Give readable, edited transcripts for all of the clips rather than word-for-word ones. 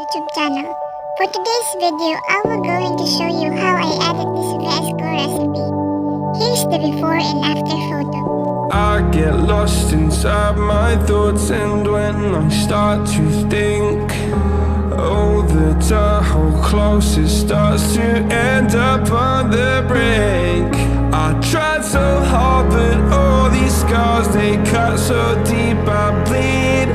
YouTube channel. For today's video, I will going to show you how I edit this VSCO recipe. Here's the before and after photo. I get lost inside my thoughts, and when I start to think, oh, the door how close it starts to end up on the brink. I tried so hard, but all these scars, they cut so deep I bleed.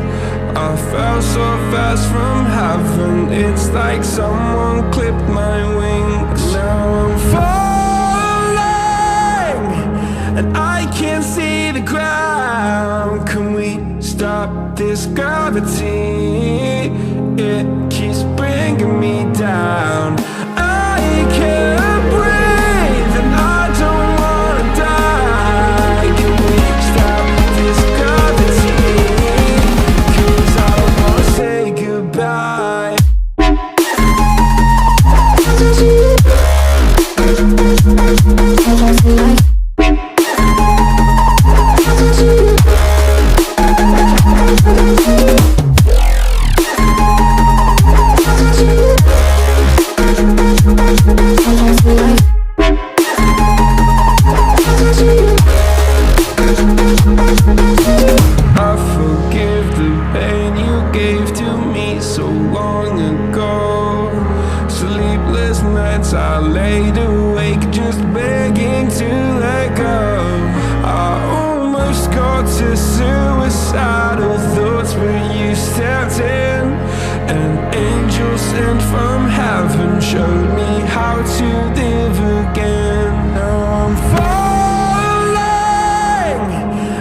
I fell so fast from heaven, it's like someone clipped my wings. Now I'm falling, and I can't see the ground. Can we stop this gravity? It keeps bringing me down. I can't breathe, and I don't wanna die. Can we stop this gravity? 'Cause I don't wanna say goodbye. I forgive the pain you gave to me so long ago. Sleepless nights I laid awake just begging to let go. I almost got to suicidal thoughts, but you stepped in. An angel sent from heaven showed me how to live again. Now I'm falling,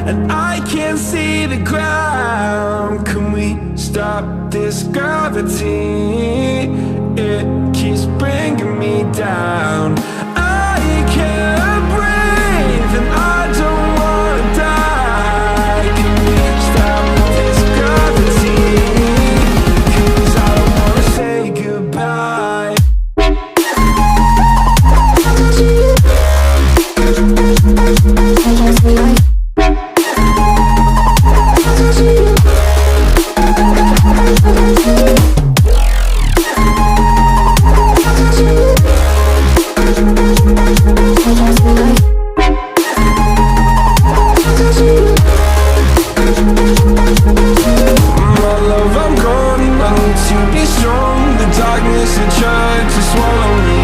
and I can't see the ground. Can we stop this gravity? It keeps bringing me down. I can't breathe, and I don't wanna die. Can we stop this gravity? 'Cause I don't wanna say goodbye. My love, I'm gone, I need to be strong. The darkness, it tried to swallow me.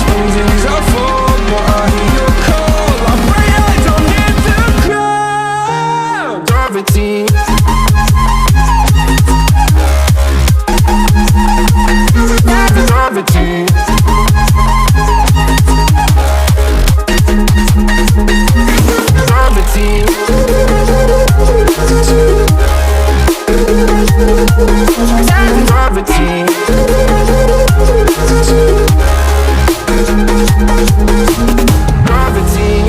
Some days I fall, but I hear your call. I pray I don't hit the ground. Gravity. Gravity.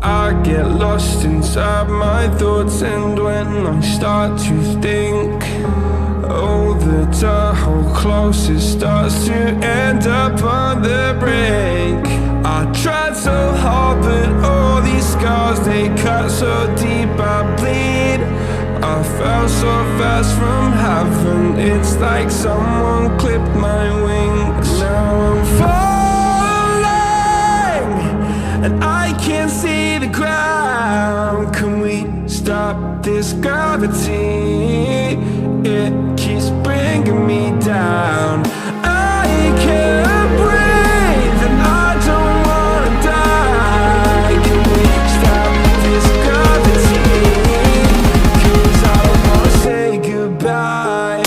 I get lost inside my thoughts, and when I start to think, oh, the door how close it starts to end up on the brink. I tried so hard, but all these scars, they cut so deep I bleed. I fell so fast from heaven, it's like someone clipped my wings. Now I'm falling, and I can't see the ground. Can we stop this gravity? It keeps bringing me down. I can't breathe, and I don't wanna die. Can we stop this gravity? 'Cause I don't wanna say goodbye.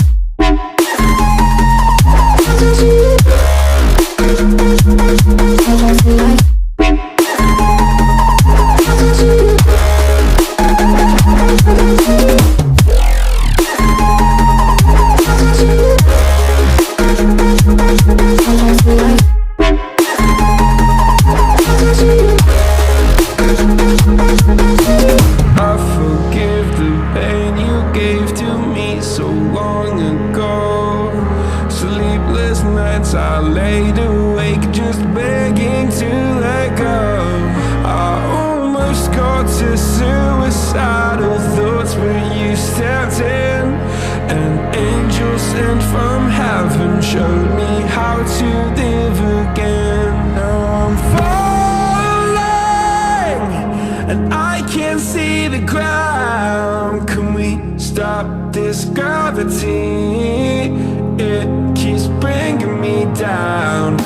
Thank you. An angel sent from heaven showed me how to live again. Now I'm falling and I can't see the ground. Can we stop this gravity? It keeps bringing me down.